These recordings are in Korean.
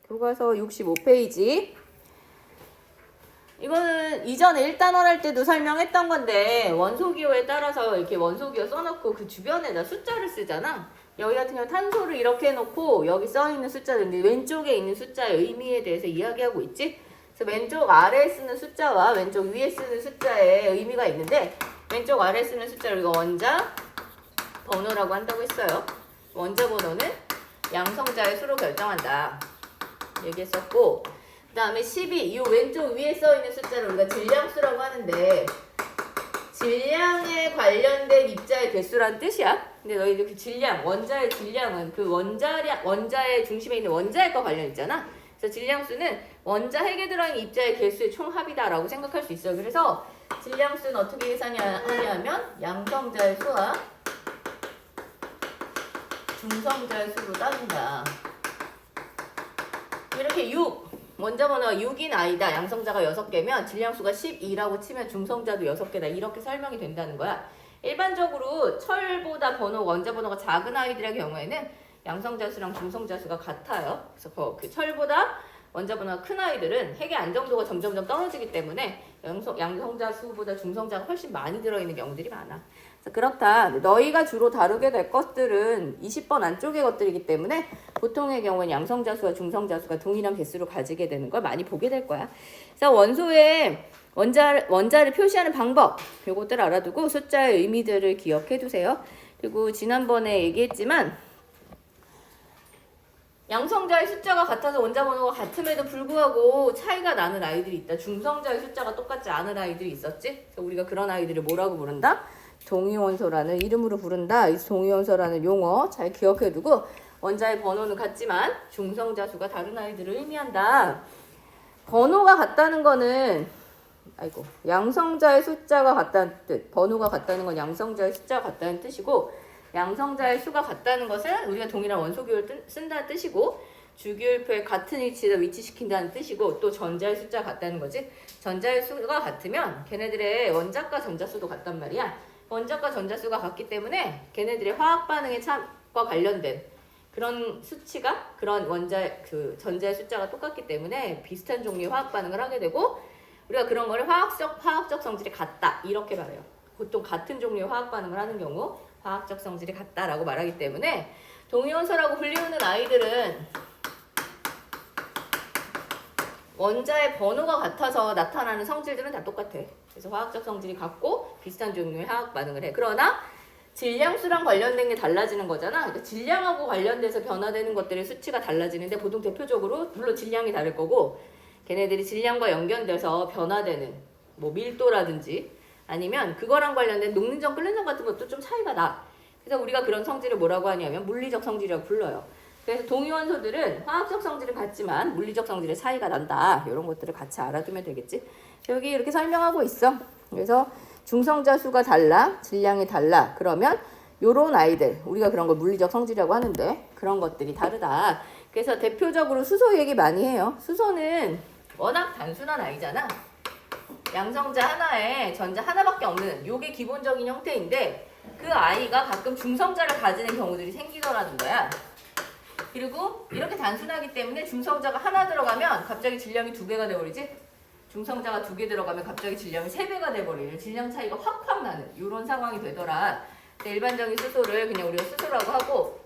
교과서 65페이지. 이거는 이전에 1단원 할 때도 설명했던 건데 원소기호에 따라서 이렇게 원소기호 써놓고 그 주변에다 숫자를 쓰잖아. 여기 같은 경우 탄소를 이렇게 해놓고 여기 써있는 숫자들, 왼쪽에 있는 숫자의 의미에 대해서 이야기하고 있지. 그래서 왼쪽 아래에 쓰는 숫자와 왼쪽 위에 쓰는 숫자의 의미가 있는데 왼쪽 아래에 쓰는 숫자를 우리가 원자 번호라고 한다고 했어요. 원자 번호는 양성자의 수로 결정한다 얘기했었고, 그 다음에 12, 이 왼쪽 위에 써있는 숫자를 우리가 질량수라고 하는데 질량에 관련된 입자의 개수란 뜻이야. 근데 너희들 그 질량, 원자의 질량은 그 원자의 중심에 있는 원자핵과 관련 있잖아. 그래서 질량수는 원자 핵에 들어있는 입자의 개수의 총합이다라고 생각할 수 있어요. 그래서 질량수는 어떻게 계산하냐면 양성자의 수와 중성자의 수로 따진다. 이렇게 6, 원자 번호가 6인 아이다. 양성자가 6개면 질량수가 12라고 치면 중성자도 6개다. 이렇게 설명이 된다는 거야. 일반적으로 철보다 원자 번호가 작은 아이들의 경우에는 양성자 수랑 중성자 수가 같아요. 그래서 그 철보다 원자 번호가 큰 아이들은 핵의 안정도가 점점 떨어지기 때문에 양성자 수보다 중성자가 훨씬 많이 들어있는 경우들이 많아. 그래서 그렇다. 너희가 주로 다루게 될 것들은 20번 안쪽의 것들이기 때문에 보통의 경우는 양성자 수와 중성자 수가 동일한 개수를 가지게 되는 걸 많이 보게 될 거야. 그래서 원소의 원자를 표시하는 방법, 요것들 알아두고 숫자의 의미들을 기억해 두세요. 그리고 지난번에 얘기했지만 양성자의 숫자가 같아서 원자 번호가 같음에도 불구하고 차이가 나는 아이들이 있다. 중성자의 숫자가 똑같지 않은 아이들이 있었지. 그래서 우리가 그런 아이들을 뭐라고 부른다? 동위원소라는 이름으로 부른다. 이 동위원소라는 용어 잘 기억해 두고 원자의 번호는 같지만 중성자 수가 다른 아이들을 의미한다. 번호가 같다는 거는 양성자의 숫자가 같다는 뜻, 번호가 같다는 건 양성자의 숫자가 같다는 뜻이고, 양성자의 수가 같다는 것은 우리가 동일한 원소기호를 쓴다는 뜻이고, 주기율표에 같은 위치에다 위치시킨다는 뜻이고, 또 전자의 숫자가 같다는 거지. 전자의 수가 같으면 걔네들의 원자과 전자수도 같단 말이야. 원자과 전자수가 같기 때문에 걔네들의 화학 반응의 과 관련된 그런 수치가 그런 전자의 숫자가 똑같기 때문에 비슷한 종류의 화학 반응을 하게 되고, 우리가 그런 거를 화학적 성질이 같다 이렇게 말해요. 보통 같은 종류의 화학 반응을 하는 경우 화학적 성질이 같다라고 말하기 때문에 동위원소라고 불리우는 아이들은 원자의 번호가 같아서 나타나는 성질들은 다 똑같아. 그래서 화학적 성질이 같고 비슷한 종류의 화학 반응을 해. 그러나 질량수랑 관련된 게 달라지는 거잖아. 그러니까 질량하고 관련돼서 변화되는 것들의 수치가 달라지는데 보통 대표적으로 물론 질량이 다를 거고, 걔네들이 질량과 연결돼서 변화되는 밀도라든지 아니면 그거랑 관련된 녹는점 끓는점 같은 것도 좀 차이가 나. 그래서 우리가 그런 성질을 뭐라고 하냐면 물리적 성질이라고 불러요. 그래서 동위원소들은 화학적 성질은 같지만 물리적 성질의 차이가 난다. 이런 것들을 같이 알아두면 되겠지. 여기 이렇게 설명하고 있어. 그래서 중성자 수가 달라, 질량이 달라. 그러면 요런 아이들, 우리가 그런 걸 물리적 성질이라고 하는데 그런 것들이 다르다. 그래서 대표적으로 수소 얘기 많이 해요. 수소는 워낙 단순한 아이잖아. 양성자 하나에 전자 하나밖에 없는 요게 기본적인 형태인데 그 아이가 가끔 중성자를 가지는 경우들이 생기더라는 거야. 그리고 이렇게 단순하기 때문에 중성자가 하나 들어가면 갑자기 질량이 2배가 돼버리지. 중성자가 2개 들어가면 갑자기 질량이 3배가 돼버리는 질량 차이가 확 나는 이런 상황이 되더라. 일반적인 수소를 그냥 우리가 수소라고 하고,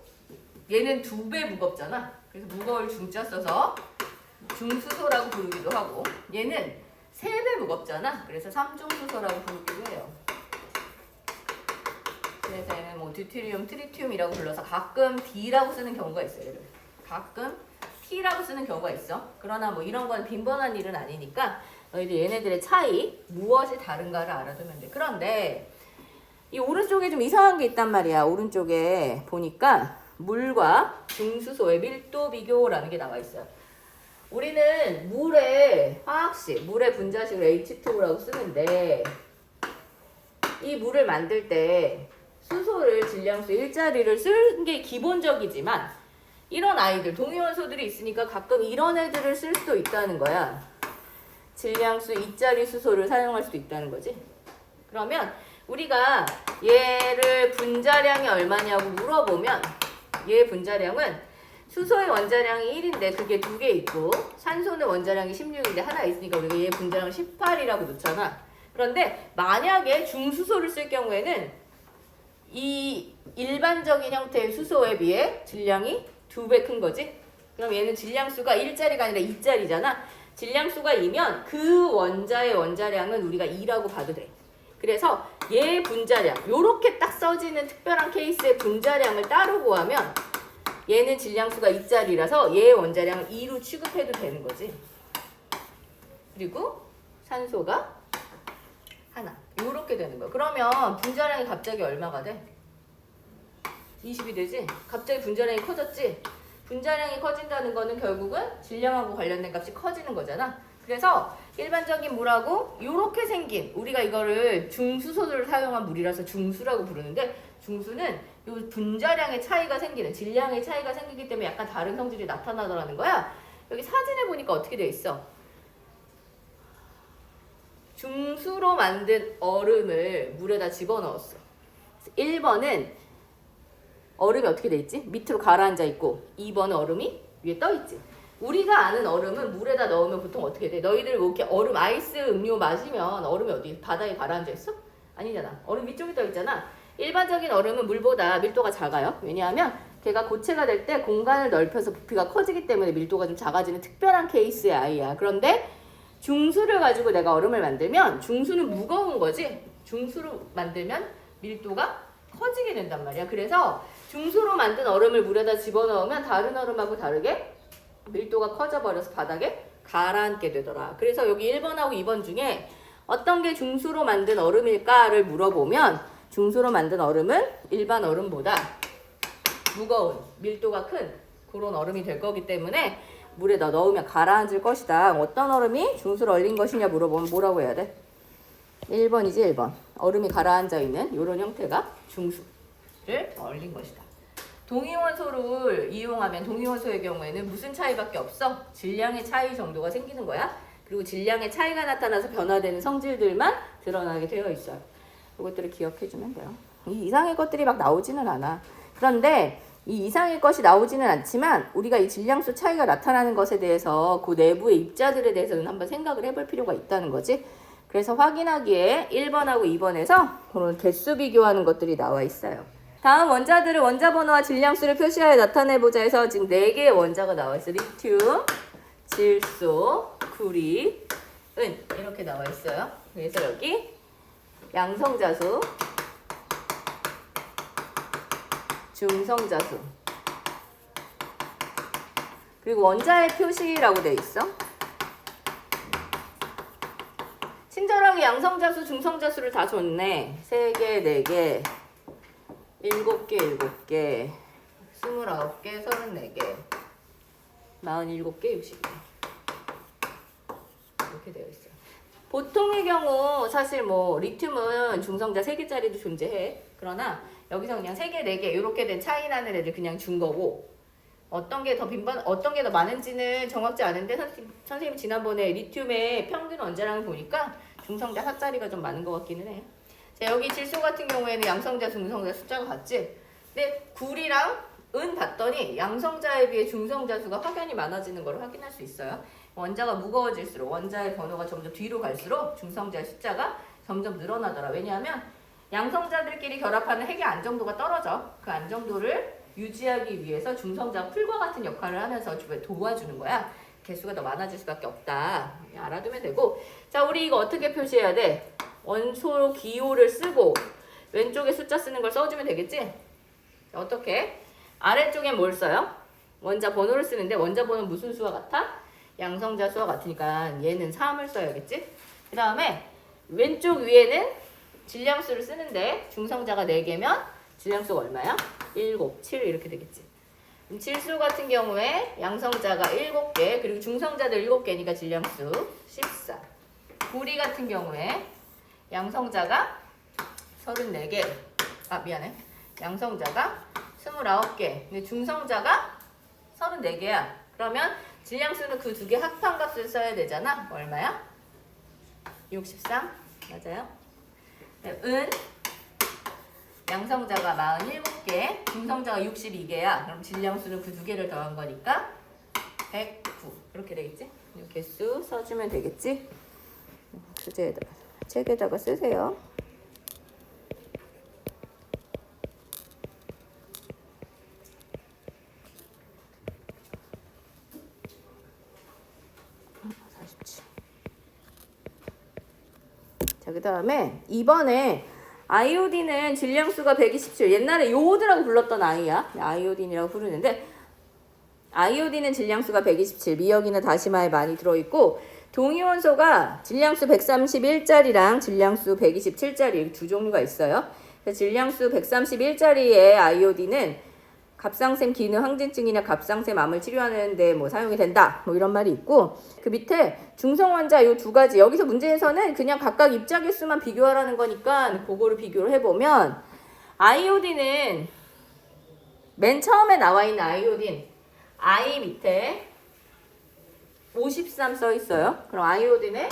얘는 2배 무겁잖아. 그래서 무거울 중자 써서 중수소라고 부르기도 하고, 얘는 3배 무겁잖아. 그래서 3중수소라고 부르기도 해요. 그래서 얘는 듀테리움, 트리티움이라고 불러서 가끔 D라고 쓰는 경우가 있어요. 얘를. 가끔 T라고 쓰는 경우가 있어. 그러나 이런 건 빈번한 일은 아니니까 너희들 얘네들의 차이, 무엇이 다른가를 알아두면 돼. 그런데 이 오른쪽에 좀 이상한 게 있단 말이야. 오른쪽에 보니까 물과 중수소의 밀도 비교라는 게 나와 있어요. 우리는 물의 화학식, 물의 분자식을 H2O라고 쓰는데 이 물을 만들 때 수소를 질량수 일자리를 쓰는 게 기본적이지만 이런 아이들, 동위원소들이 있으니까 가끔 이런 애들을 쓸 수도 있다는 거야. 질량수 이자리 수소를 사용할 수도 있다는 거지. 그러면 우리가 얘를 분자량이 얼마냐고 물어보면 얘 분자량은 수소의 원자량이 1인데 그게 2개 있고 산소는 원자량이 16인데 하나 있으니까 우리가 얘 분자량을 18이라고 놓잖아. 그런데 만약에 중수소를 쓸 경우에는 이 일반적인 형태의 수소에 비해 질량이 2배 큰 거지. 그럼 얘는 질량수가 1짜리가 아니라 2짜리잖아. 질량수가 2면 그 원자의 원자량은 우리가 2라고 봐도 돼. 그래서 얘 분자량, 요렇게 딱 써지는 특별한 케이스의 분자량을 따로 구하면 얘는 질량수가 2짜리라서 얘의 원자량을 2로 취급해도 되는 거지. 그리고 산소가 하나. 요렇게 되는 거야. 그러면 분자량이 갑자기 얼마가 돼? 20이 되지? 갑자기 분자량이 커졌지? 분자량이 커진다는 거는 결국은 질량하고 관련된 값이 커지는 거잖아. 그래서 일반적인 물하고 이렇게 생긴, 우리가 이거를 중수소를 사용한 물이라서 중수라고 부르는데, 중수는 이 분자량의 차이가 생기는, 질량의 차이가 생기기 때문에 약간 다른 성질이 나타나더라는 거야. 여기 사진에 보니까 어떻게 돼 있어? 중수로 만든 얼음을 물에다 집어넣었어. 1번은 얼음이 어떻게 돼 있지? 밑으로 가라앉아 있고 2번은 얼음이 위에 떠 있지. 우리가 아는 얼음은 물에다 넣으면 보통 어떻게 돼? 너희들 뭐 이렇게 얼음 아이스 음료 마시면 얼음이 어디 바닥에 가라앉아 있어? 아니잖아. 얼음 위쪽에 떠 있잖아. 일반적인 얼음은 물보다 밀도가 작아요. 왜냐하면 걔가 고체가 될 때 공간을 넓혀서 부피가 커지기 때문에 밀도가 좀 작아지는 특별한 케이스의 아이야. 그런데 중수를 가지고 내가 얼음을 만들면 중수는 무거운 거지. 중수로 만들면 밀도가 커지게 된단 말이야. 그래서 중수로 만든 얼음을 물에다 집어넣으면 다른 얼음하고 다르게 밀도가 커져버려서 바닥에 가라앉게 되더라. 그래서 여기 1번하고 2번 중에 어떤 게 중수로 만든 얼음일까를 물어보면 중수로 만든 얼음은 일반 얼음보다 무거운, 밀도가 큰 그런 얼음이 될 거기 때문에 물에다 넣으면 가라앉을 것이다. 어떤 얼음이 중수로 얼린 것이냐 물어보면 뭐라고 해야 돼? 1번이지 1번. 얼음이 가라앉아 있는 이런 형태가 중수를 얼린 것이다. 동위원소를 이용하면 동위원소의 경우에는 무슨 차이밖에 없어? 질량의 차이 정도가 생기는 거야. 그리고 질량의 차이가 나타나서 변화되는 성질들만 드러나게 되어 있어요. 이것들을 기억해주면 돼요. 이 이상의 것들이 막 나오지는 않아. 그런데 이 이상의 것이 나오지는 않지만 우리가 이 질량수 차이가 나타나는 것에 대해서 그 내부의 입자들에 대해서는 한번 생각을 해볼 필요가 있다는 거지. 그래서 확인하기에 1번하고 2번에서 그런 개수 비교하는 것들이 나와 있어요. 다음 원자들을 원자 번호와 질량수를 표시하여 나타내보자 해서 지금 4개의 원자가 나와 있어. 리튬, 질소, 구리, 은 이렇게 나와 있어요. 그래서 여기 양성자수, 중성자수, 그리고 원자의 표시라고 돼 있어. 친절하게 양성자수, 중성자수를 다 줬네. 3개, 4개, 7개, 7개, 29개, 34개, 47개, 60개. 이렇게 되어 있어요. 보통의 경우 사실 뭐 리튬은 중성자 3개짜리도 존재해. 그러나 여기서 그냥 3개, 4개 이렇게 된 차이 나는 애들 그냥 준 거고, 어떤 게 더 어떤 게 더 많은지는 정확지 않은데 선생님이 지난번에 리튬의 평균 원자량을 보니까 중성자 4짜리가 좀 많은 것 같기는 해. 자, 여기 질소 같은 경우에는 양성자, 중성자 숫자가 같지? 근데 구리랑 은 봤더니 양성자에 비해 중성자 수가 확연히 많아지는 걸 확인할 수 있어요. 원자가 무거워질수록 원자의 번호가 점점 뒤로 갈수록 중성자의 숫자가 점점 늘어나더라. 왜냐하면 양성자들끼리 결합하는 핵의 안정도가 떨어져. 그 안정도를 유지하기 위해서 중성자가 풀과 같은 역할을 하면서 도와주는 거야. 개수가 더 많아질 수밖에 없다. 알아두면 되고. 자, 우리 이거 어떻게 표시해야 돼? 원소 기호를 쓰고 왼쪽에 숫자 쓰는 걸 써주면 되겠지? 자, 어떻게? 아래쪽에 뭘 써요? 원자 번호를 쓰는데 원자 번호는 무슨 수와 같아? 양성자 수와 같으니까 얘는 3을 써야겠지? 그 다음에 왼쪽 위에는 질량수를 쓰는데 중성자가 4개면 질량수가 얼마야? 7, 7 이렇게 되겠지. 질소 같은 경우에 양성자가 7개, 그리고 중성자들 7개니까 질량수 14. 구리 같은 경우에 양성자가 34개, 양성자가 29개, 근데 중성자가 34개야. 그러면 질량수는 그 2개 합한값을 써야 되잖아. 얼마야? 63. 맞아요? 은 양성자가 47개, 중성자가 62개야. 그럼 질량수는 그 두 개를 더한 거니까 109. 이렇게 되겠지? 이 개수 써주면 되겠지? 주제에다가, 책에다가 쓰세요. 자, 그 다음에 이번에 아이오딘은 질량수가 127. 옛날에 요오드라고 불렀던 아이야. 아이오딘이라고 부르는데 아이오딘은 질량수가 127. 미역이나 다시마에 많이 들어있고 동위원소가 질량수 131짜리랑 질량수 127짜리 두 종류가 있어요. 질량수 131짜리의 아이오딘은 갑상샘 기능 항진증이나 갑상샘 암을 치료하는데 뭐 사용이 된다. 뭐 이런 말이 있고 그 밑에 중성 환자 요 두 가지 여기서 문제에서는 그냥 각각 입자 개수만 비교하라는 거니까 그거를 비교를 해보면 아이오딘은 맨 처음에 나와 있는 아이오딘 I 밑에 53 써 있어요. 그럼 아이오딘의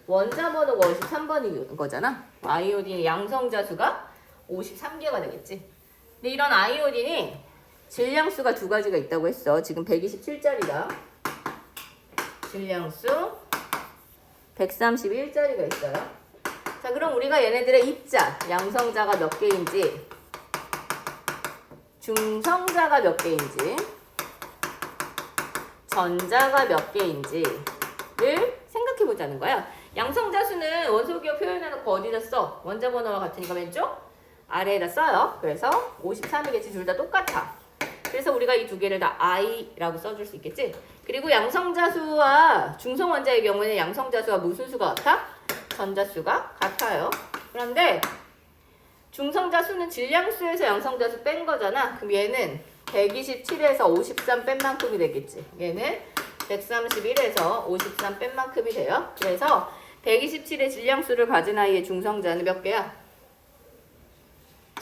원자 번호가 53번인 거잖아. 아이오딘의 양성자 수가 53개가 되겠지. 근데 이런 아이오딘이 질량수가 두 가지가 있다고 했어. 지금 127짜리랑 질량수 131짜리가 있어요. 자, 그럼 우리가 얘네들의 입자, 양성자가 몇 개인지, 중성자가 몇 개인지, 전자가 몇 개인지를 생각해 보자는 거야. 양성자 수는 원소기호 표현해놓고 어디다 써? 원자 번호와 같으니까 왼쪽 아래에다 써요. 그래서 53이겠지. 둘 다 똑같아. 그래서 우리가 이 두 개를 다 I라고 써줄 수 있겠지. 그리고 양성자수와 중성원자의 경우에는 양성자수가 무슨 수가 같아? 전자수가 같아요. 그런데 중성자수는 질량수에서 양성자수 뺀 거잖아. 그럼 얘는 127에서 53 뺀 만큼이 되겠지. 얘는 131에서 53 뺀 만큼이 돼요. 그래서 127의 질량수를 가진 아이의 중성자는 몇 개야?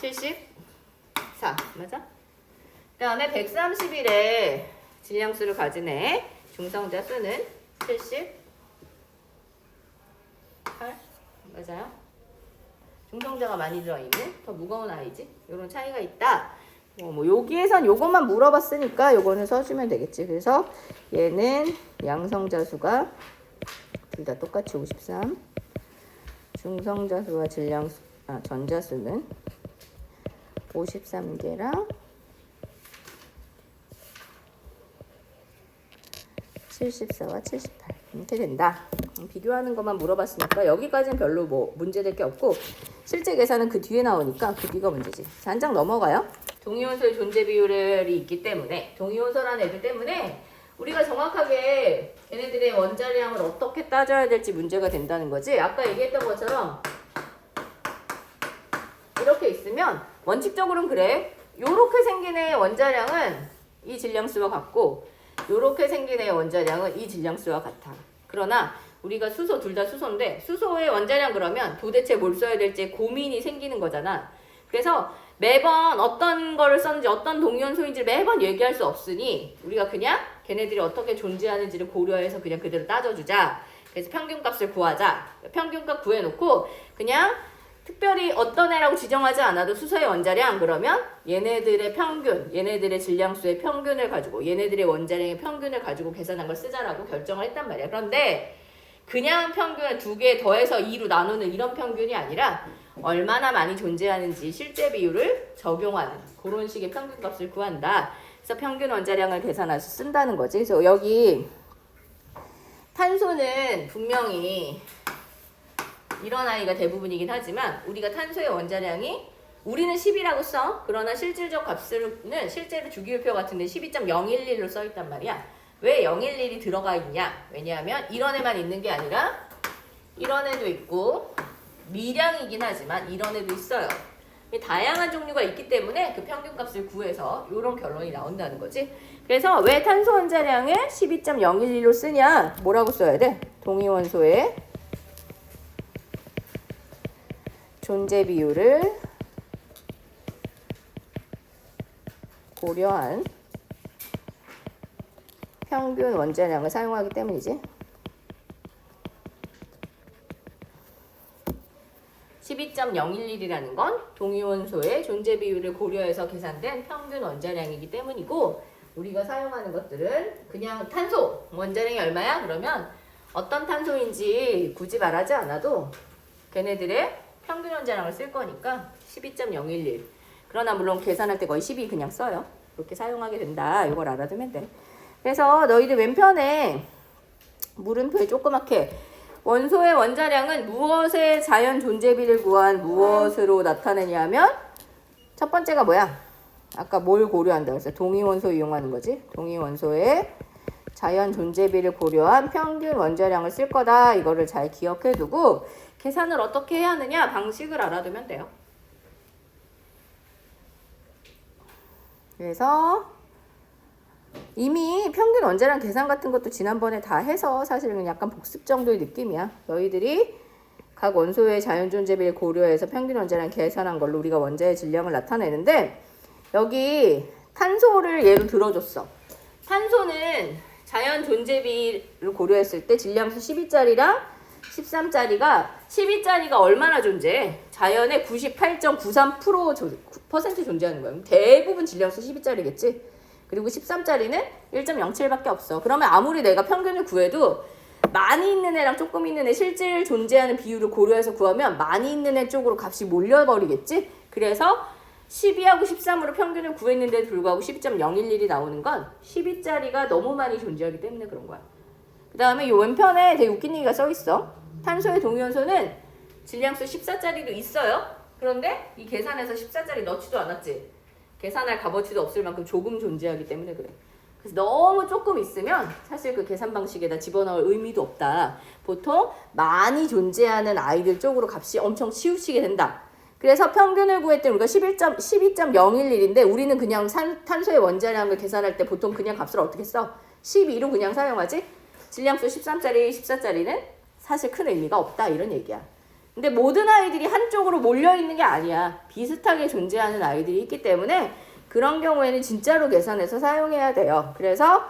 74. 맞아? 그 다음에 131의 질량수를 가진 애 중성자 수는 78. 맞아요? 중성자가 많이 들어있는 더 무거운 아이지. 이런 차이가 있다. 뭐 여기에선 요것만 물어봤으니까 요거는 써주면 되겠지. 그래서 얘는 양성자 수가 둘 다 똑같이 53. 중성자 수와 전자 수는 53개랑 74와 78 이렇게 된다. 비교하는 것만 물어봤으니까 여기까지는 별로 뭐 문제될 게 없고 실제 계산은 그 뒤에 나오니까 그 뒤가 문제지. 자, 한 장 넘어가요. 동위원소의 존재 비율이 있기 때문에 동위원소라는 애들 때문에 우리가 정확하게 걔네들의 원자량을 어떻게 따져야 될지 문제가 된다는 거지. 아까 얘기했던 것처럼 이렇게 있으면 원칙적으로는 그래. 요렇게 생긴 애의 원자량은 이 질량수와 같고 요렇게 생긴 애의 원자량은 이 질량수와 같아. 그러나 우리가 수소 둘 다 수소인데 수소의 원자량 그러면 도대체 뭘 써야 될지 고민이 생기는 거잖아. 그래서 매번 어떤 거를 썼는지 어떤 동위원소인지를 매번 얘기할 수 없으니 우리가 그냥 걔네들이 어떻게 존재하는지를 고려해서 그냥 그대로 따져주자. 그래서 평균값을 구하자. 평균값 구해놓고 그냥 특별히 어떤 애라고 지정하지 않아도 수소의 원자량 그러면 얘네들의 평균, 얘네들의 질량수의 평균을 가지고 얘네들의 원자량의 평균을 가지고 계산한 걸 쓰자라고 결정을 했단 말이야. 그런데 그냥 평균을 두 개 더해서 2로 나누는 이런 평균이 아니라 얼마나 많이 존재하는지 실제 비율을 적용하는 그런 식의 평균값을 구한다. 그래서 평균 원자량을 계산해서 쓴다는 거지. 그래서 여기 탄소는 분명히 이런 아이가 대부분이긴 하지만 우리가 탄소의 원자량이 우리는 10이라고 써. 그러나 실질적 값은 실제로 주기율표 같은데 12.011로 써 있단 말이야. 왜 011이 들어가 있냐? 왜냐하면 이런 애만 있는 게 아니라 이런 애도 있고 미량이긴 하지만 이런 애도 있어요. 다양한 종류가 있기 때문에 그 평균값을 구해서 이런 결론이 나온다는 거지. 그래서 왜 탄소 원자량을 12.011로 쓰냐? 뭐라고 써야 돼? 동위원소의 존재 비율을 고려한 평균 원자량을 사용하기 때문이지. 12.011이라는 건 동위원소의 존재 비율을 고려해서 계산된 평균 원자량이기 때문이고 우리가 사용하는 것들은 그냥 탄소 원자량이 얼마야? 그러면 어떤 탄소인지 굳이 말하지 않아도 걔네들의 평균 원자량을 쓸 거니까 12.011. 그러나 물론 계산할 때 거의 12 그냥 써요. 그렇게 사용하게 된다. 이걸 알아두면 돼. 그래서 너희들 왼편에 물음표에 조그맣게 원소의 원자량은 무엇의 자연 존재비를 구한 무엇으로 나타내냐면 첫 번째가 뭐야? 아까 뭘 고려한다 그랬어? 동위원소 이용하는 거지. 동위원소의 자연 존재비를 고려한 평균 원자량을 쓸 거다. 이거를 잘 기억해 두고 계산을 어떻게 해야 하느냐? 방식을 알아두면 돼요. 그래서 이미 평균 원자량 계산 같은 것도 지난번에 다 해서 사실은 약간 복습 정도의 느낌이야. 너희들이 각 원소의 자연 존재비를 고려해서 평균 원자량 계산한 걸로 우리가 원자의 질량을 나타내는데 여기 탄소를 예로 들어줬어. 탄소는 자연 존재비를 고려했을 때 질량수 12짜리랑 13짜리가 12짜리가 얼마나 존재해? 자연의 98.93% 존재하는 거야. 대부분 질량수 12짜리겠지? 그리고 13짜리는 1.07밖에 없어. 그러면 아무리 내가 평균을 구해도 많이 있는 애랑 조금 있는 애 실질 존재하는 비율을 고려해서 구하면 많이 있는 애 쪽으로 값이 몰려버리겠지? 그래서 12하고 13으로 평균을 구했는데도 불구하고 12.011이 나오는 건 12짜리가 너무 많이 존재하기 때문에 그런 거야. 그 다음에 이 왼편에 되게 웃긴 얘기가 써있어. 탄소의 동위원소는 질량수 14짜리도 있어요. 그런데 이 계산에서 14짜리 넣지도 않았지. 계산할 값어치도 없을 만큼 조금 존재하기 때문에 그래. 그래서 너무 조금 있으면 사실 그 계산 방식에다 집어넣을 의미도 없다. 보통 많이 존재하는 아이들 쪽으로 값이 엄청 치우치게 된다. 그래서 평균을 구할 때 우리가 12.011인데 우리는 그냥 탄소의 원자량을 계산할 때 보통 그냥 값을 어떻게 써? 12로 그냥 사용하지? 질량수 13짜리, 14짜리는 사실 큰 의미가 없다 이런 얘기야. 근데 모든 아이들이 한쪽으로 몰려있는 게 아니야. 비슷하게 존재하는 아이들이 있기 때문에 그런 경우에는 진짜로 계산해서 사용해야 돼요. 그래서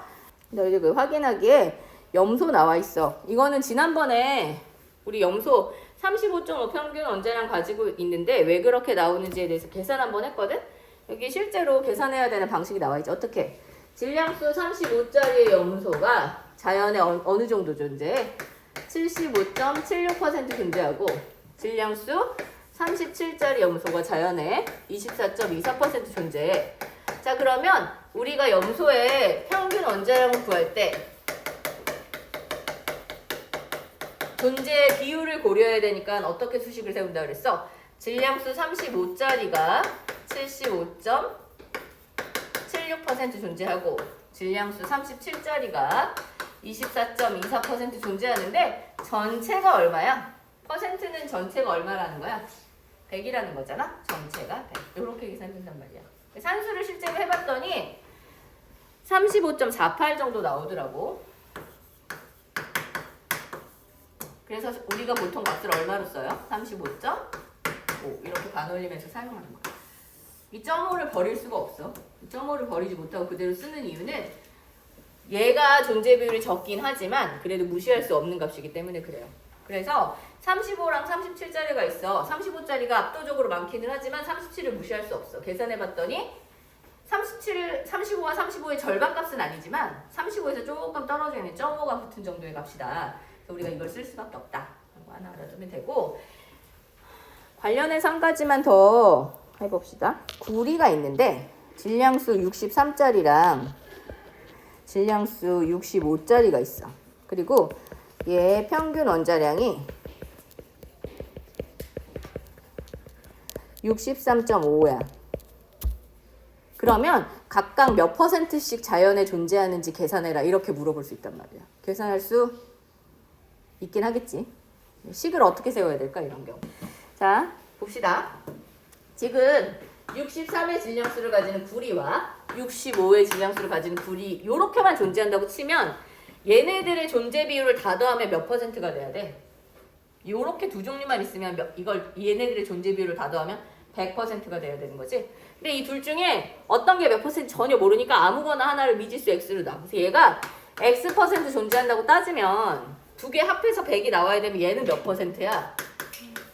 너희들 그 확인하기에 염소 나와 있어. 이거는 지난번에 우리 염소 35.5 평균 원자량 가지고 있는데 왜 그렇게 나오는지에 대해서 계산 한번 했거든? 여기 실제로 계산해야 되는 방식이 나와 있죠. 어떻게? 질량수 35짜리의 염소가 자연에 어느 정도 존재해? 75.76% 존재하고 질량수 37짜리 염소가 자연에 24.24% 존재해. 자, 그러면 우리가 염소의 평균 원자량을 구할 때 존재 비율을 고려해야 되니까 어떻게 수식을 세운다 그랬어? 질량수 35짜리가 75.76% 존재하고 질량수 37짜리가 24.24% 존재하는데 전체가 얼마야? 퍼센트는 전체가 얼마라는 거야? 100이라는 거잖아? 전체가 100. 이렇게 계산된단 말이야. 산수를 실제로 해봤더니 35.48 정도 나오더라고. 그래서 우리가 보통 값을 얼마로 써요? 35.5 이렇게 반올림해서 사용하는 거야. 이 .5를 버릴 수가 없어. 이 .5를 버리지 못하고 그대로 쓰는 이유는 얘가 존재 비율이 적긴 하지만 그래도 무시할 수 없는 값이기 때문에 그래요. 그래서 35랑 37짜리가 있어. 35짜리가 압도적으로 많기는 하지만 37을 무시할 수 없어. 계산해봤더니 35와 35의 절반 값은 아니지만 35에서 조금 떨어져 있는 0.5가 붙은 정도의 값이다. 그래서 우리가 이걸 쓸 수밖에 없다. 이거 하나 알아두면 되고, 관련해서 한 가지만 더 해봅시다. 구리가 있는데 질량수 63짜리랑 질량수 65짜리가 있어. 그리고 얘 평균 원자량이 63.5야. 그러면 각각 몇 %씩 자연에 존재하는지 계산해라 이렇게 물어볼 수 있단 말이야. 계산할 수 있긴 하겠지. 식을 어떻게 세워야 될까 이런 경우. 자, 봅시다. 지금 63의 질량수를 가지는 구리와 65의 질량수를 가지는 구리 요렇게만 존재한다고 치면 얘네들의 존재 비율을 다 더하면 몇 %가 돼야 돼? 요렇게 두 종류만 있으면 이걸 얘네들의 존재 비율을 다 더하면 100%가 돼야 되는 거지. 근데 이 둘 중에 어떤 게 몇 % 전혀 모르니까 아무거나 하나를 미지수 x로 놔. 그래서 얘가 x% 존재한다고 따지면 두 개 합해서 100이 나와야 되면 얘는 몇 %야?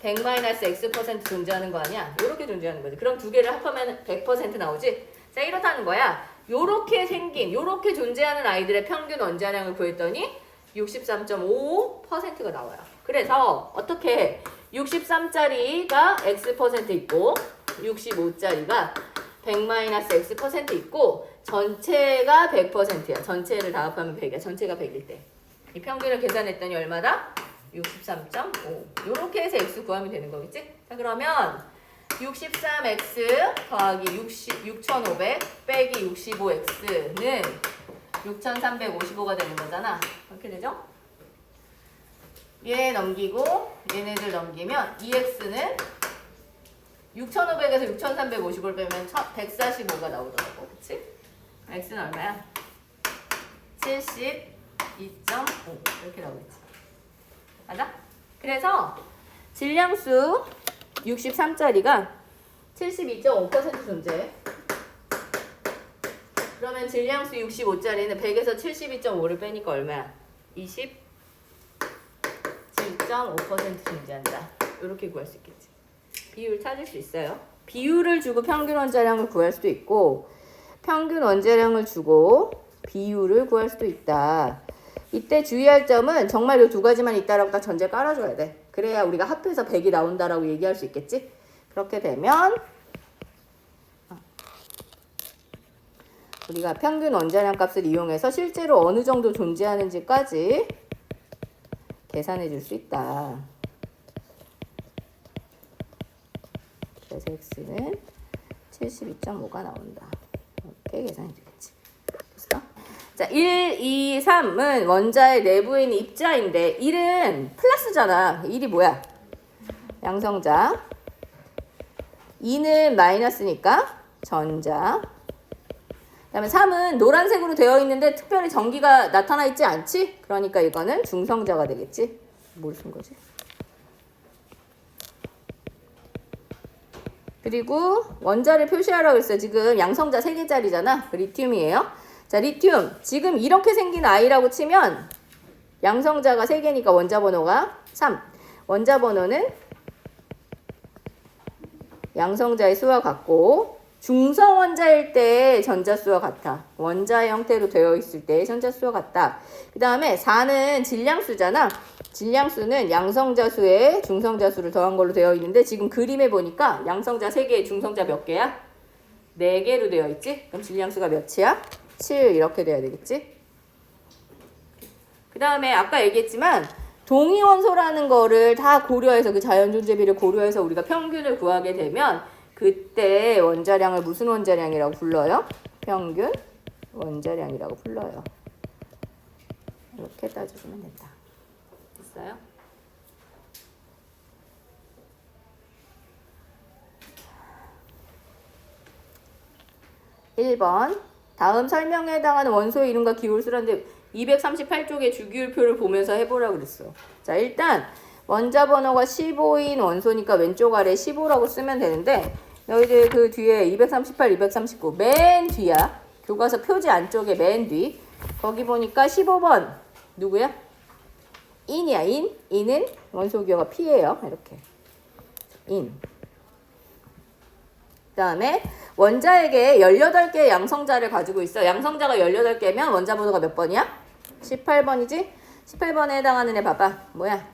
100-X% 존재하는 거 아니야? 이렇게 존재하는 거지. 그럼 두 개를 합하면 100% 나오지? 자, 이렇다는 거야. 요렇게 생긴, 요렇게 존재하는 아이들의 평균 원자량을 구했더니 63.5%가 나와요. 그래서 어떻게 63짜리가 X% 있고 65짜리가 100-X% 있고 전체가 100%야. 전체를 다 합하면 100이야. 전체가 100일 때. 이 평균을 계산했더니 얼마다? 63.5. 요렇게 해서 X 구하면 되는 거겠지? 자, 그러면 63X 더하기 6500 빼기 65X는 6355가 되는 거잖아. 이렇게 되죠? 얘 넘기고 얘네들 넘기면 2X는 6500에서 6355를 빼면 145가 나오더라고. 그치? X는 얼마야? 72.5 이렇게 나오겠지. 맞아? 그래서 질량수 63짜리가 72.5% 존재해. 그러면 질량수 65짜리는 100에서 72.5를 빼니까 얼마야? 27.5% 존재한다. 이렇게 구할 수 있겠지. 비율 찾을 수 있어요. 비율을 주고 평균 원자량을 구할 수도 있고 평균 원자량을 주고 비율을 구할 수도 있다. 이때 주의할 점은 정말 이 두 가지만 있다라고 딱 전제 깔아줘야 돼. 그래야 우리가 합해서 100이 나온다라고 얘기할 수 있겠지? 그렇게 되면 우리가 평균 원자량 값을 이용해서 실제로 어느 정도 존재하는지까지 계산해 줄 수 있다. 그래서 X는 72.5가 나온다. 이렇게 계산해 주겠지. 됐어? 자, 1, 2, 3은 원자의 내부에 있는 입자인데 1은 플러스잖아. 1이 뭐야? 양성자. 2는 마이너스니까 전자. 그 다음에 3은 노란색으로 되어 있는데 특별히 전기가 나타나 있지 않지? 그러니까 이거는 중성자가 되겠지? 뭘 쓴 거지? 그리고 원자를 표시하라고 했어요. 지금 양성자 3개짜리잖아. 리튬이에요. 자, 리튬. 지금 이렇게 생긴 아이라고 치면 양성자가 3개니까 원자 번호가 3. 원자 번호는 양성자의 수와 같고 중성 원자일 때 전자수와 같아. 원자의 형태로 되어 있을 때 전자수와 같다. 그 다음에 4는 질량수잖아. 질량수는 양성자수에 중성자수를 더한 걸로 되어 있는데 지금 그림에 보니까 양성자 3개에 중성자 몇 개야? 4개로 되어 있지? 그럼 질량수가 몇이야? 7 이렇게 돼야 되겠지? 그 다음에 아까 얘기했지만 동위원소라는 거를 다 고려해서 그 자연존재비를 고려해서 우리가 평균을 구하게 되면 그때 원자량을 무슨 원자량이라고 불러요? 평균 원자량이라고 불러요. 이렇게 따져주면 된다. 됐어요? (1번) 다음 설명에 해당하는 원소의 이름과 기울수라는데 238쪽의 주기율표를 보면서 해보라고 그랬어. 자, 일단 원자 번호가 15인 원소니까 왼쪽 아래 15라고 쓰면 되는데 너희들 그 뒤에 238, 239 맨 뒤야. 교과서 표지 안쪽에 맨 뒤. 거기 보니까 15번 누구야? 인이야. 인. 인은 원소 기호가 P예요. 이렇게. 인. 그 다음에 원자에게 18개의 양성자를 가지고 있어. 양성자가 18개면 원자 번호가 몇 번이야? 18번이지? 18번에 해당하는 애 봐봐. 뭐야?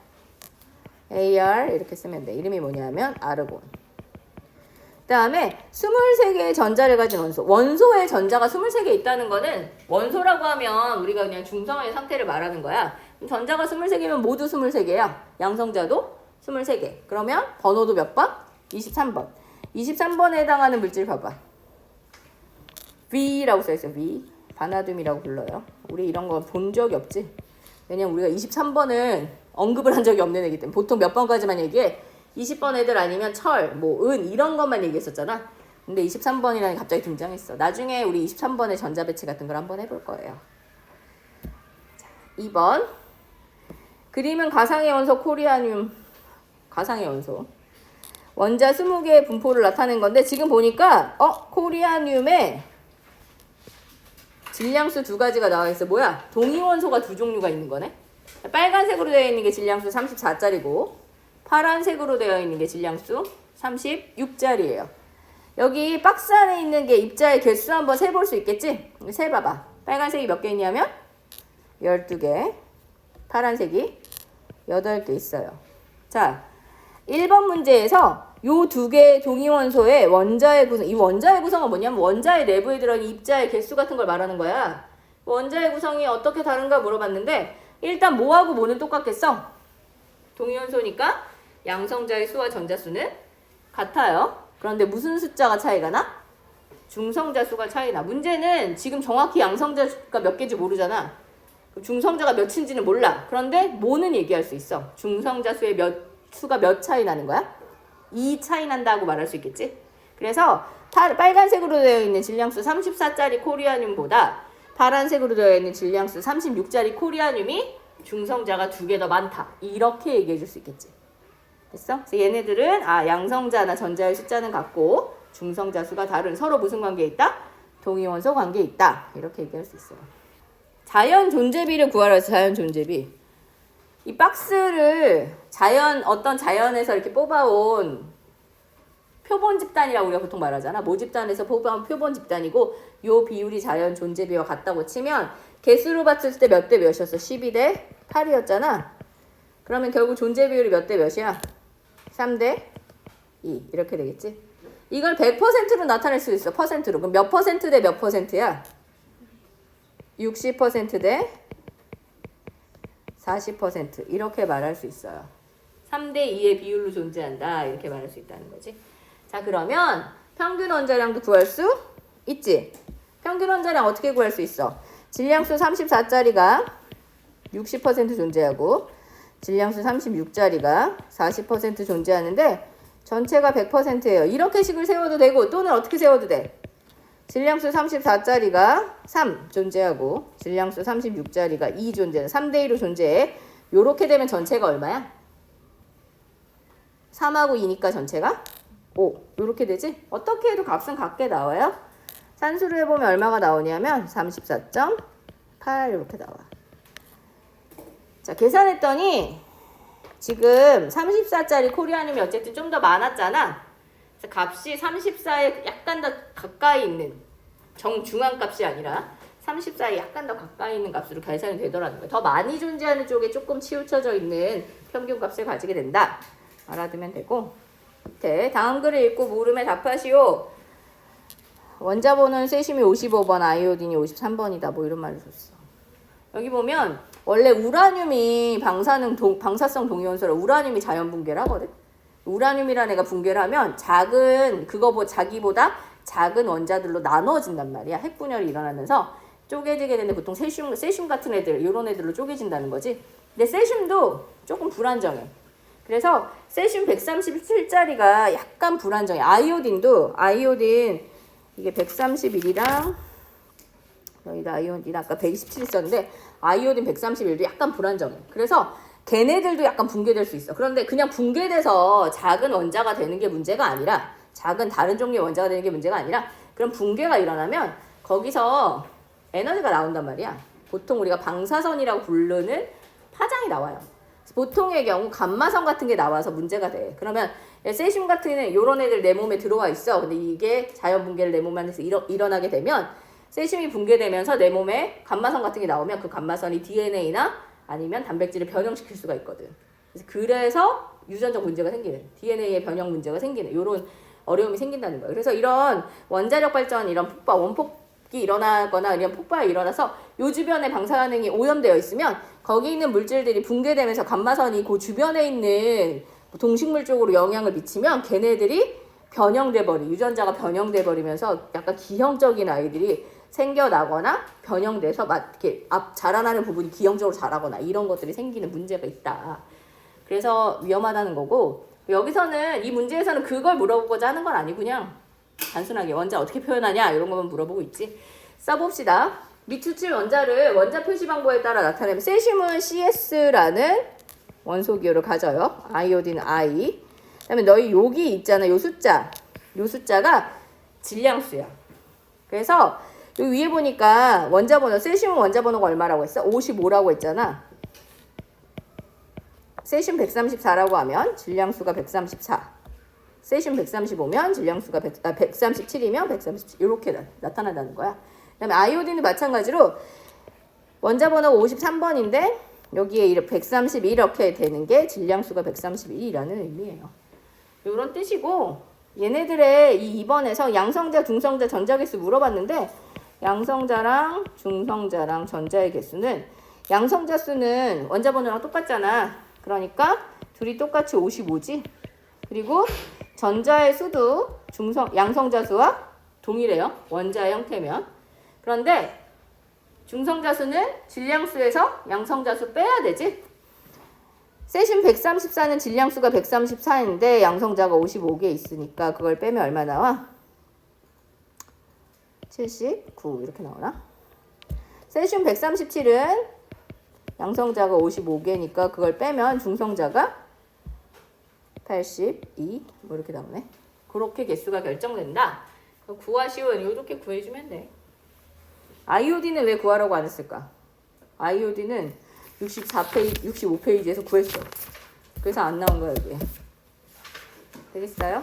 AR 이렇게 쓰면 돼. 이름이 뭐냐면 아르곤. 그 다음에 23개의 전자를 가진 원소. 원소에 전자가 23개 있다는 거는 원소라고 하면 우리가 그냥 중성의 상태를 말하는 거야. 전자가 23개면 모두 23개야. 양성자도 23개. 그러면 번호도 몇 번? 23번. 23번에 해당하는 물질 봐봐. V라고 써있어. V. 바나듐이라고 불러요. 우리 이런 거 본 적이 없지? 왜냐면 우리가 23번은 언급을 한 적이 없는 애기 때문에 보통 몇 번까지만 얘기해. 20번 애들 아니면 철, 뭐 은 이런 것만 얘기했었잖아. 근데 23번이라는 게 갑자기 등장했어. 나중에 우리 23번의 전자배치 같은 걸 한번 해볼 거예요. 자, 2번. 그림은 가상의 원소 코리아늄. 가상의 원소. 원자 20개의 분포를 나타낸 건데 지금 보니까 코리아늄에 질량수 2가지가 나와 있어. 뭐야? 동위원소가 2종류가 있는 거네. 빨간색으로 되어 있는 게 질량수 34짜리고 파란색으로 되어 있는 게 질량수 36자리예요. 여기 박스 안에 있는 게 입자의 개수 한번 세볼 수 있겠지? 세봐봐. 빨간색이 몇 개 있냐면 12개, 파란색이 8개 있어요. 자, 1번 문제에서 요 두 개의 동위원소의 원자의 구성, 이 원자의 구성은 뭐냐면 원자의 내부에 들어있는 입자의 개수 같은 걸 말하는 거야. 원자의 구성이 어떻게 다른가 물어봤는데 일단 뭐하고 뭐는 똑같겠어? 동위원소니까 양성자의 수와 전자수는 같아요. 그런데 무슨 숫자가 차이가 나? 중성자 수가 차이나. 문제는 지금 정확히 양성자 수가 몇 개인지 모르잖아. 중성자가 몇인지는 몰라. 그런데 뭐는 얘기할 수 있어. 중성자 수의 수가 몇 차이 나는 거야? 2 차이 난다고 말할 수 있겠지? 그래서 빨간색으로 되어 있는 질량수 34짜리 코리아늄보다 파란색으로 되어 있는 질량수 36짜리 코리아늄이 중성자가 2개 더 많다. 이렇게 얘기해 줄 수 있겠지. 됐어? 그래서 얘네들은 양성자나 전자의 숫자는 같고 중성자 수가 다른, 서로 무슨 관계에 있다? 동위원소 관계에 있다. 이렇게 얘기할 수 있어요. 자연 존재비를 구하라 해서 자연 존재비. 이 박스를 어떤 자연에서 이렇게 뽑아온 표본 집단이라고 우리가 보통 말하잖아. 모집단에서 뽑아온 표본 집단이고 요 비율이 자연 존재비와 같다고 치면 개수로 봤을 때 몇 대 몇이었어? 12대 8이었잖아. 그러면 결국 존재 비율이 몇 대 몇이야? 3대 2 이렇게 되겠지. 이걸 100%로 나타낼 수 있어. 퍼센트로. 그럼 몇 퍼센트 대 몇 퍼센트야? 60% 대 40% 이렇게 말할 수 있어요. 3대 2의 비율로 존재한다. 이렇게 말할 수 있다는 거지. 자, 그러면 평균 원자량도 구할 수 있지. 평균 원자량 어떻게 구할 수 있어? 질량수 34짜리가 60% 존재하고 질량수 36짜리가 40% 존재하는데 전체가 100%예요. 이렇게 식을 세워도 되고 또는 어떻게 세워도 돼? 질량수 34짜리가 3 존재하고 질량수 36짜리가 2 존재해. 3대 2로 존재해. 요렇게 되면 전체가 얼마야? 3하고 2니까 전체가 5. 요렇게 되지? 어떻게 해도 값은 같게 나와요. 산수를 해보면 얼마가 나오냐면 34.8 이렇게 나와. 자, 계산했더니 지금 34짜리 코리아늄이 어쨌든 좀 더 많았잖아. 그래서 값이 34에 약간 더 가까이 있는 정중앙 값이 아니라 34에 약간 더 가까이 있는 값으로 계산이 되더라는 거예요. 더 많이 존재하는 쪽에 조금 치우쳐져 있는 평균 값을 가지게 된다. 알아두면 되고. 밑에 다음 글을 읽고 물음에 답하시오. 원자번호는 세슘이 55번, 아이오딘이 53번이다. 뭐 이런 말을 줬어. 여기 보면 원래 우라늄이 방사성 동위원소라 우라늄이 자연 분괴를 하거든. 우라늄이라는 애가 분괴를 하면 자기보다 작은 원자들로 나눠진단 말이야. 핵분열이 일어나면서 쪼개지게 되는데 보통 세슘 같은 애들, 이런 애들로 쪼개진다는 거지. 근데 세슘도 조금 불안정해. 그래서 세슘 137짜리가 약간 불안정해. 아이오딘 이게 131이랑 여기다 아이오딘 아까 127 있었는데 아이오딘 131도 약간 불안정해. 그래서 걔네들도 약간 붕괴될 수 있어. 그런데 그냥 붕괴돼서 작은 원자가 되는 게 문제가 아니라 작은 다른 종류의 원자가 되는 게 문제가 아니라 그런 붕괴가 일어나면 거기서 에너지가 나온단 말이야. 보통 우리가 방사선이라고 부르는 파장이 나와요. 보통의 경우 감마선 같은 게 나와서 문제가 돼. 그러면 세슘 같은 이런 애들 내 몸에 들어와 있어. 근데 이게 자연 붕괴를 내 몸 안에서 일어나게 되면 세슘이 붕괴되면서 내 몸에 감마선 같은 게 나오면 그 감마선이 DNA나 아니면 단백질을 변형시킬 수가 있거든. 그래서 유전적 문제가 생기는, DNA의 변형 문제가 생기는 이런 어려움이 생긴다는 거예요. 그래서 이런 원자력 발전, 이런 원폭이 일어나거나 이런 폭발이 일어나서 요 주변에 방사능이 오염되어 있으면 거기 있는 물질들이 붕괴되면서 감마선이 그 주변에 있는 동식물 쪽으로 영향을 미치면 걔네들이 유전자가 변형돼 버리면서 약간 기형적인 아이들이 생겨나거나 변형돼서 이렇게 자라나는 부분이 기형적으로 자라거나 이런 것들이 생기는 문제가 있다. 그래서 위험하다는 거고, 여기서는 이 문제에서는 그걸 물어보고자 하는 건 아니고 그냥 단순하게 원자 어떻게 표현하냐 이런 것만 물어보고 있지. 써봅시다. 밑추칠 원자를 원자 표시 방법에 따라 나타내면 세슘은 CS라는 원소 기호를 가져요. 아이오딘 I. 그다음에 너희 여기 있잖아. 요 숫자가 질량수야. 그래서 여기 위에 보니까 원자번호, 세슘은 원자번호가 얼마라고 했어? 55라고 했잖아. 세슘 134라고 하면 질량수가 134. 세슘 135면 질량수가 137이면 137 이렇게 나타난다는 거야. 그다음에 아이오딘도 마찬가지로 원자 번호가 53번인데 여기에 131 이렇게 되는 게 질량수가 131이라는 의미예요. 이런 뜻이고 얘네들의 이 2번에서 양성자, 중성자, 전자 개수 물어봤는데 양성자랑 중성자랑 전자의 개수는 양성자 수는 원자 번호랑 똑같잖아. 그러니까 둘이 똑같이 55지. 그리고 전자의 수도 양성자 수와 동일해요. 원자의 형태면. 그런데 중성자 수는 질량수에서 양성자 수 빼야 되지. 세슘 134는 질량수가 134인데 양성자가 55개 있으니까 그걸 빼면 얼마 나와? 79 이렇게 나오나? 세슘 137은 양성자가 55개니까 그걸 빼면 중성자가 82 뭐 이렇게 나오네. 그렇게 개수가 결정된다. 구하 쉬운 이렇게 구해주면 돼. 아이오딘은 왜 구하라고 안 했을까? 아이오딘은 65페이지에서 구했어. 그래서 안 나온 거야 여기. 되겠어요?